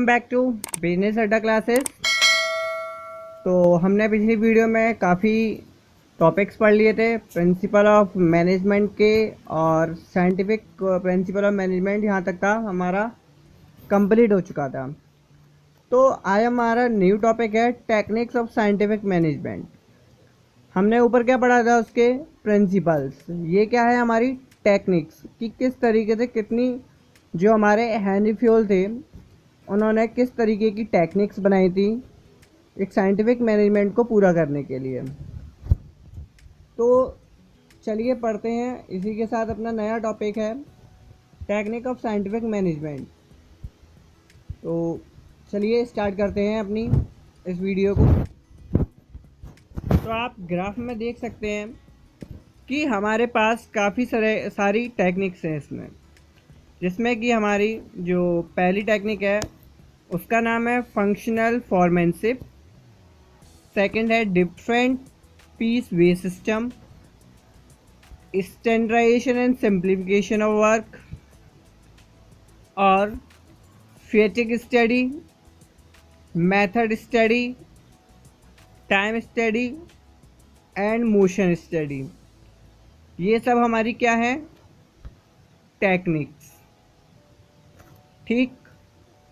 Welcome back to business अड्डा classes. तो हमने पिछली वीडियो में काफ़ी टॉपिक्स पढ़ लिए थे प्रिंसिपल ऑफ मैनेजमेंट के, और साइंटिफिक प्रिंसिपल ऑफ मैनेजमेंट यहाँ तक था हमारा कंप्लीट हो चुका था। तो आज हमारा न्यू टॉपिक है टेक्निक्स ऑफ साइंटिफिक मैनेजमेंट। हमने ऊपर क्या पढ़ा था, उसके प्रिंसिपल्स। ये क्या है, हमारी टेक्निक्स कि किस तरीके से कितनी जो हमारे हेनरी फ्योल थे उन्होंने किस तरीके की टेक्निक्स बनाई थी एक साइंटिफिक मैनेजमेंट को पूरा करने के लिए। तो चलिए पढ़ते हैं। इसी के साथ अपना नया टॉपिक है टेक्निक ऑफ साइंटिफिक मैनेजमेंट। तो चलिए स्टार्ट करते हैं अपनी इस वीडियो को। तो आप ग्राफ में देख सकते हैं कि हमारे पास काफ़ी सारी टेक्निक्स हैं इसमें, जिसमें कि हमारी जो पहली टेक्निक है उसका नाम है फंक्शनल फॉर्मेनशिप। सेकंड है different piece wage system, standardisation and simplification of work, और fatigue study, method study, time study and motion study. ये सब हमारी क्या है, टेक्निक्स। ठीक,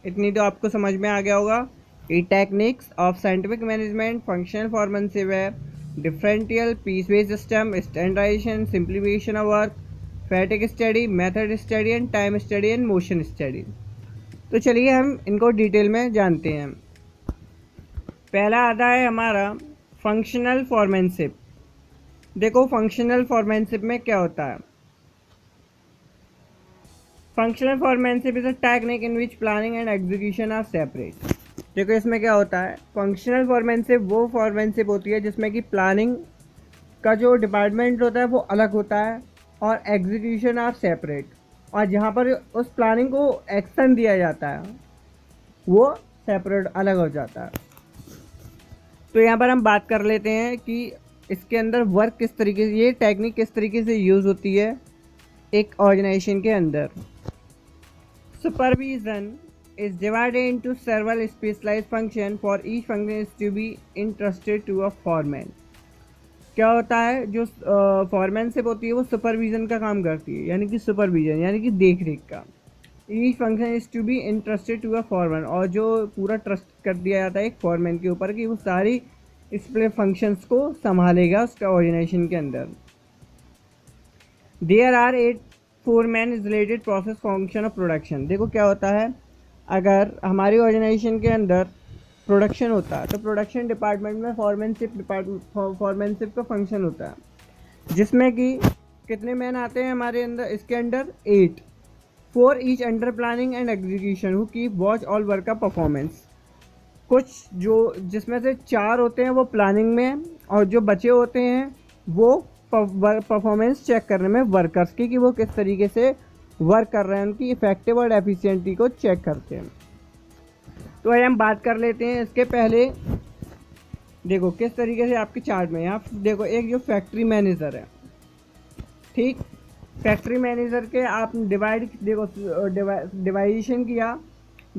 इतनी तो आपको समझ में आ गया होगा। ये techniques of scientific management functional foremanship है, differential piece wage system, standardisation, simplification of work, fatigue study, method study and time study and motion study. तो चलिए हम इनको डिटेल में जानते हैं। पहला आता है हमारा फंक्शनल फॉर्मेनशिप। देखो फंक्शनल फॉर्मेनशिप में क्या होता है। Functional foremanship is a technique in which planning and execution are separate. देखो इसमें क्या होता है, फंक्शनल फॉर्मेनशिप वो फॉर्मेनशिप होती है जिसमें कि प्लानिंग का जो डिपार्टमेंट होता है वो अलग होता है और एग्जीक्यूशन आर सेपरेट, और जहाँ पर उस प्लानिंग को एक्शन दिया जाता है वो सेपरेट अलग हो जाता है। तो यहाँ पर हम बात कर लेते हैं कि इसके अंदर वर्क किस तरीके से, ये टेक्निक किस तरीके से यूज़ होती है एक ऑर्गेनाइजेशन के अंदर। Supervision is divided into several specialized function. For each function is to be entrusted to a foreman. क्या होता है, जो फॉरमैनशिप होती है वो सुपरविजन का काम करती है, यानी कि सुपरविजन यानी कि देख रेख का। Each function is to be interested to a foreman, और जो पूरा ट्रस्ट कर दिया जाता है एक फॉरमैन के ऊपर कि वो सारी इसके फंक्शंस को संभालेगा उसका ऑर्गेनाइजेशन के अंदर। There are 8 foreman is related process function of production. देखो क्या होता है, अगर हमारी ऑर्गेनाइजेशन के अंदर प्रोडक्शन होता है तो प्रोडक्शन डिपार्टमेंट में फॉरमैनशिप का फंक्शन होता है, जिसमें कि कितने मैन आते हैं हमारे अंदर, इसके अंदर 8 for each under planning and execution who keep watch all work का परफॉर्मेंस। कुछ जो जिसमें से 4 होते हैं वो प्लानिंग में, और जो बचे होते हैं वो परफॉर्मेंस चेक करने में वर्कर्स की, कि वो किस तरीके से वर्क कर रहे हैं, उनकी इफेक्टिव और एफिशिएंसी को चेक करते हैं। तो आइए हम बात कर लेते हैं। इसके पहले देखो किस तरीके से आपके चार्ट में यहाँ देखो एक जो फैक्ट्री मैनेजर है, ठीक, फैक्ट्री मैनेजर के आप डिवाइडेशन किया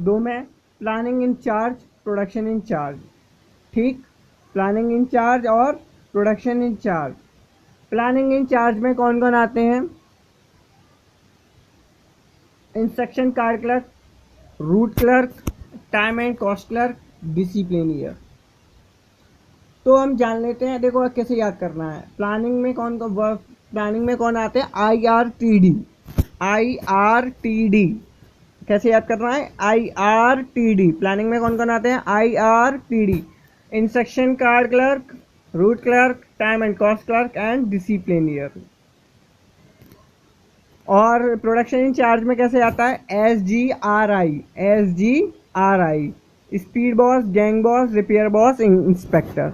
2 में, प्लानिंग इंचार्ज, प्रोडक्शन इंचार्ज। ठीक, प्लानिंग इंचार्ज और प्रोडक्शन इंचार्ज। प्लानिंग इंचार्ज में कौन कौन आते हैं, instruction card clerk, route clerk, time and cost clerk, disciplinarian. तो हम जान लेते हैं, देखो कैसे याद करना है। प्लानिंग में कौन आते हैं, IRTD। कैसे याद करना है, IRTD। प्लानिंग में कौन कौन आते हैं, IRTD, instruction card clerk, route clerk, time and cost clerk and disciplinarian. और प्रोडक्शन इंचार्ज में कैसे आता है, SGRI, speed boss, gang boss, repair boss, inspector.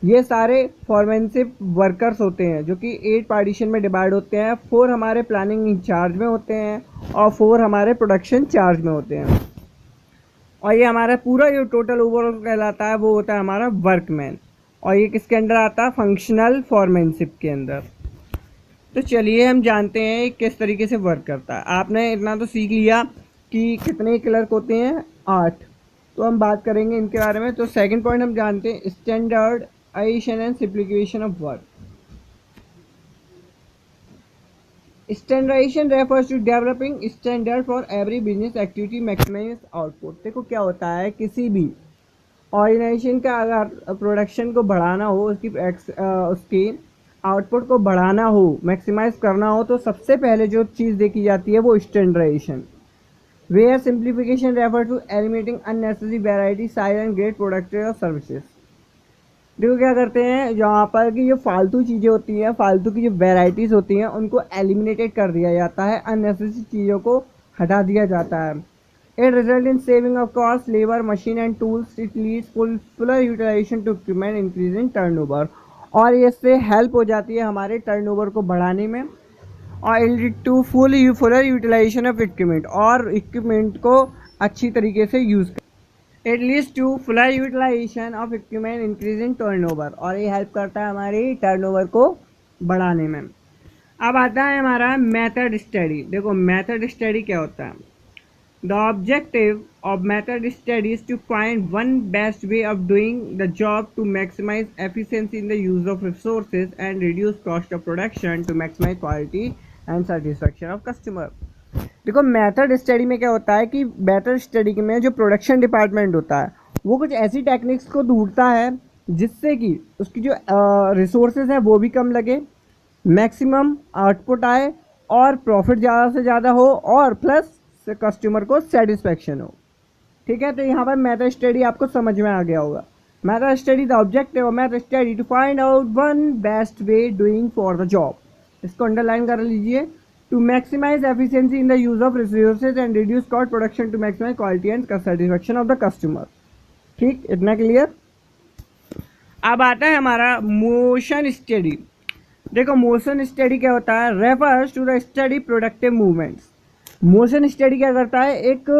ये सारे फॉर्मेनशिप वर्कर्स होते हैं जो कि 8 पार्टीशन में डिवाइड होते हैं। 4 हमारे प्लानिंग इंचार्ज में होते हैं और 4 हमारे प्रोडक्शन चार्ज में होते हैं। और ये हमारा पूरा जो टोटल ओवरऑल कहलाता है वो होता है हमारा वर्कमैन, और ये किसके अंदर आता है, फंक्शनल फॉर्मेनशिप के अंदर। तो चलिए हम जानते हैं किस तरीके से वर्क करता है। आपने इतना तो सीख लिया कि कितने क्लर्क होते हैं, 8, तो हम बात करेंगे इनके बारे में। तो सेकंड पॉइंट हम जानते हैं standardisation and simplification of work. Standardisation refers to developing standard for every business activity maximise output. देखो क्या होता है, किसी भी ऑर्गेनाइजेशन का अगर प्रोडक्शन को बढ़ाना हो, उसकी आउटपुट को बढ़ाना हो, मैक्सिमाइज करना हो, तो सबसे पहले जो चीज़ देखी जाती है वो standardisation. Where simplification refer to eliminating unnecessary variety size and great product और सर्विसेज। देखो क्या करते हैं, जहाँ पर कि जो फालतू चीज़ें होती हैं, फालतू की जो वैरायटीज़ होती हैं, उनको एलिमिनेटेड कर दिया जाता है, अननेसेसरी चीज़ों को हटा दिया जाता है। It result in saving of cost, labour, machine and tools. It leads fuller utilisation to equipment, increase in turnover. और इससे हेल्प हो जाती है हमारे टर्नओवर को बढ़ाने में, और it lead to fuller utilisation of equipment, और इक्विपमेंट को अच्छी तरीके से use. It leads to fuller utilisation of equipment, increase in turnover, और ये हेल्प करता है हमारी टर्नओवर को बढ़ाने में। अब आता है हमारा मेथड स्टडी। देखो मेथड स्टडी क्या होता है। The objective of method study is to find one best way of doing the job to maximise efficiency in the use of resources and reduce cost of production to maximise quality and satisfaction of customer. देखो method study में क्या होता है कि method study में जो production department होता है वो कुछ ऐसी टेक्निक्स को ढूंढता है जिससे कि उसकी जो रिसोर्सेज है वो भी कम लगे, मैक्सिमम आउटपुट आए, और प्रॉफिट ज़्यादा से ज़्यादा हो, और प्लस कस्टमर को सेटिस्फैक्शन हो। ठीक है, तो यहाँ पर मेथड स्टडी आपको समझ में आ गया होगा। Method study the objective of method study to find out one best way doing for the job. इसको अंडरलाइन कर लीजिए। To maximize efficiency in the use of resources and reduce cost production to maximize quality and satisfaction of the customer। ठीक, इतना clear. अब आता है हमारा motion study. देखो मोशन स्टडी क्या होता है, refers to the study productive movements. Motion study क्या करता है, एक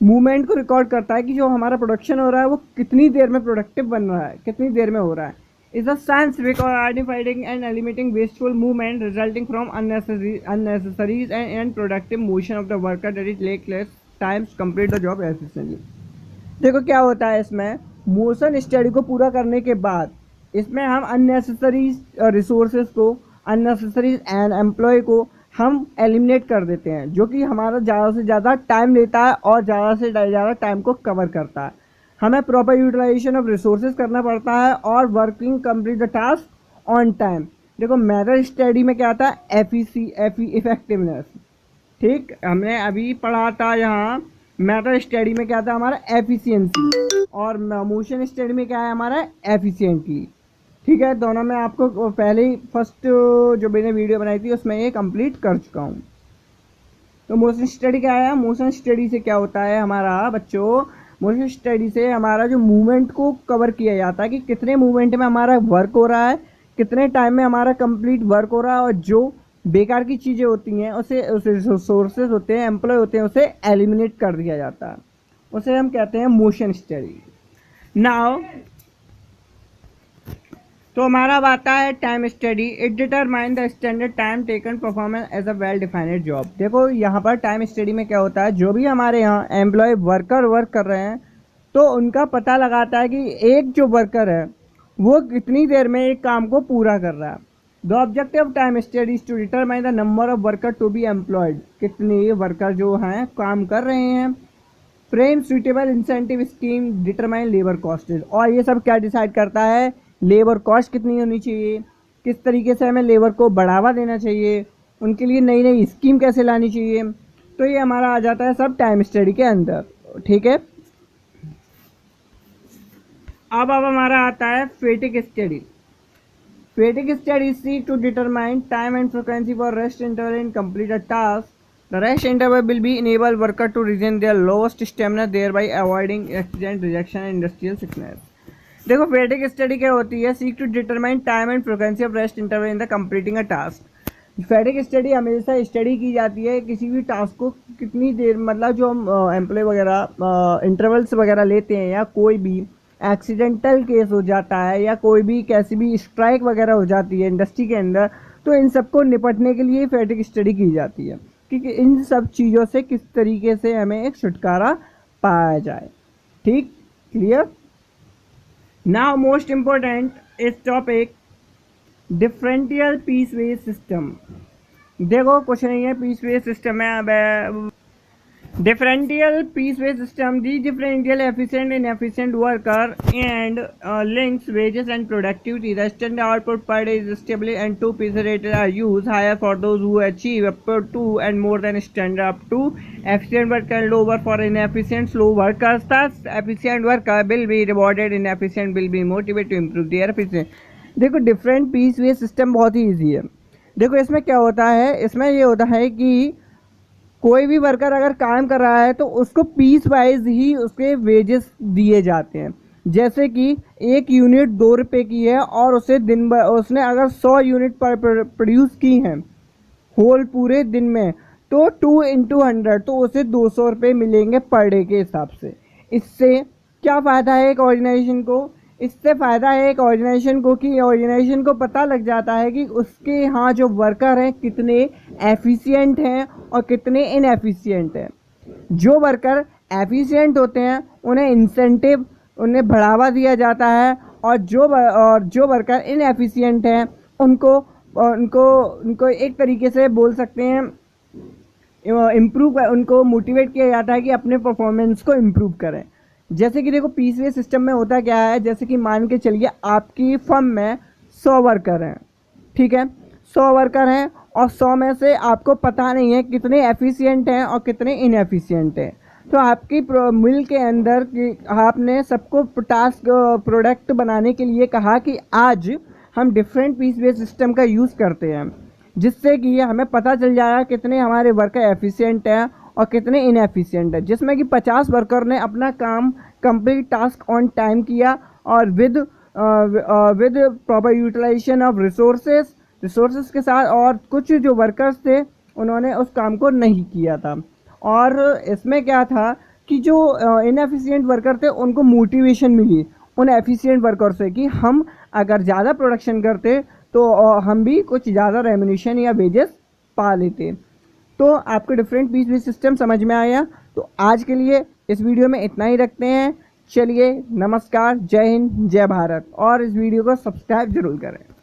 मूवमेंट को रिकॉर्ड करता है कि जो हमारा प्रोडक्शन हो रहा है वो कितनी देर में प्रोडक्टिव बन रहा है, कितनी देर में हो रहा है। is a scientific or identifying and eliminating wasteful movement resulting from unnecessary and unproductive motion of the worker that it takes less time to complete the job efficiently। देखो क्या होता है इसमें, मोशन स्टडी को पूरा करने के बाद इसमें हम अननेसेसरी रिसोर्सेज को, अननेसेसरी एंड एम्प्लॉय को हम एलिमिनेट कर देते हैं, जो कि हमारा ज़्यादा से ज़्यादा टाइम लेता है और ज़्यादा से ज़्यादा टाइम को कवर करता है। हमें प्रॉपर यूटिलाइजेशन ऑफ रिसोर्सेज करना पड़ता है और working complete the task on time. देखो मेथड स्टडी में क्या आता है, इफेक्टिवनेस। ठीक, हमने अभी पढ़ा था यहाँ मेथड स्टडी में क्या था हमारा एफिशिएंसी, और मोशन स्टडी में क्या है हमारा एफिशिएंटली। ठीक है, दोनों में आपको पहले ही फर्स्ट जो मैंने वीडियो बनाई थी उसमें ये कंप्लीट कर चुका हूँ। तो मोशन स्टडी क्या है, मोशन स्टडी से क्या होता है हमारा बच्चों, मोशन स्टडी से हमारा जो मूवमेंट को कवर किया जाता है कि कितने मूवमेंट में हमारा वर्क हो रहा है, कितने टाइम में हमारा कंप्लीट वर्क हो रहा है, और जो बेकार की चीज़ें होती हैं उसे रिसोर्सेज होते हैं, एम्प्लॉय होते हैं, उसे एलिमिनेट कर दिया जाता है। उसे हम कहते हैं मोशन स्टडी। नाउ तो हमारा अब आता है time study. It determine the standard time taken performance as a well defined job. देखो यहाँ पर टाइम स्टडी में क्या होता है, जो भी हमारे यहाँ एम्प्लॉय वर्क कर रहे हैं तो उनका पता लगाता है कि एक जो वर्कर है वो कितनी देर में एक काम को पूरा कर रहा है। The objective of time study is to determine the number of worker to be employed, कितने वर्कर जो हैं काम कर रहे हैं। Frame suitable incentive scheme determine labour costage, और ये सब क्या डिसाइड करता है, लेबर कॉस्ट कितनी होनी चाहिए, किस तरीके से हमें लेबर को बढ़ावा देना चाहिए, उनके लिए नई नई स्कीम कैसे लानी चाहिए। तो ये हमारा आ जाता है सब टाइम स्टडी के अंदर। ठीक है, अब हमारा आता है fatigue study. Fatigue study seek to determine time and frequency for rest interval in complete a task. The rest interval will be enable worker to regain their lowest stamina, thereby avoiding accident, rejection and industrial sickness. देखो fatigue study क्या होती है, seek to determine time and frequency of rest interval in the completing a task. Fatigue study हमेशा study की जाती है किसी भी टास्क को कितनी देर, मतलब जो हम एम्प्लॉय वगैरह इंटरवल्स वगैरह लेते हैं, या कोई भी एक्सीडेंटल केस हो जाता है, या कोई भी कैसी भी स्ट्राइक वगैरह हो जाती है इंडस्ट्री के अंदर, तो इन सबको निपटने के लिए फेटिग स्टडी की जाती है कि इन सब चीज़ों से किस तरीके से हमें एक छुटकारा पाया जाए। ठीक, क्लियर। नाउ मोस्ट इम्पोर्टेंट इस topic differential piece wage system. देखो कुछ नहीं है, पीस वेज सिस्टम है। अब differential piece-based system, the differential efficient and inefficient worker and links wages and productivity. The standard output per day is established and two piece rates are used, higher for those who achieve up to 2 and more than standard up to efficient worker and lower for inefficient slow workers. Thus efficient worker will be rewarded, inefficient will be motivated to improve their efficiency. देखो different piece wage system बहुत ही easy है। देखो इसमें क्या होता है, इसमें ये होता है कि कोई भी वर्कर अगर काम कर रहा है तो उसको पीस वाइज ही उसके वेजेस दिए जाते हैं। जैसे कि एक यूनिट 2 रुपये की है और उसे दिन भर उसने अगर 100 यूनिट प्रोड्यूस की हैं होल पूरे दिन में, तो 2 × 100 तो उसे 200 रुपये मिलेंगे पर डे के हिसाब से। इससे क्या फ़ायदा है एक ऑर्गेनाइजेशन को? इससे फ़ायदा है एक ऑर्गेनाइजेशन को कि ऑर्गेनाइजेशन को पता लग जाता है कि उसके यहाँ जो वर्कर हैं कितने एफिशिएंट हैं और कितने इनएफिशिएंट हैं। जो वर्कर एफिशिएंट होते हैं उन्हें इंसेंटिव, उन्हें बढ़ावा दिया जाता है, और जो वर्कर इनएफिशिएंट हैं उनको उनको उनको एक तरीके से बोल सकते हैं उनको मोटिवेट किया जाता है कि अपने परफॉर्मेंस को इम्प्रूव करें। जैसे कि देखो पीस वेज सिस्टम में होता क्या है, जैसे कि मान के चलिए आपकी फर्म में 100 वर्कर हैं, ठीक है, 100 वर्कर हैं और 100 में से आपको पता नहीं है कितने एफिशिएंट हैं और कितने इनएफिशिएंट हैं। तो आपकी मिल के अंदर आपने सबको टास्क प्रोडक्ट बनाने के लिए कहा कि आज हम डिफरेंट पीस वेज सिस्टम का यूज़ करते हैं, जिससे कि हमें पता चल जाएगा कितने हमारे वर्कर एफिशिएंट हैं और कितने इनएफिशिएंट है। जिसमें कि 50 वर्कर ने अपना काम कंप्लीट टास्क ऑन टाइम किया और with proper utilisation of resources के साथ, और कुछ जो वर्कर्स थे उन्होंने उस काम को नहीं किया था। और इसमें क्या था कि जो इनएफिशिएंट वर्कर थे उनको मोटिवेशन मिली उन एफिशिएंट वर्कर से कि हम अगर ज़्यादा प्रोडक्शन करते तो हम भी कुछ ज़्यादा रेम्यूनरेशन या वेजेस पा लेते। तो आपको डिफरेंट पीस वेज सिस्टम समझ में आया। तो आज के लिए इस वीडियो में इतना ही रखते हैं। चलिए, नमस्कार, जय हिंद, जय भारत, और इस वीडियो को सब्सक्राइब जरूर करें।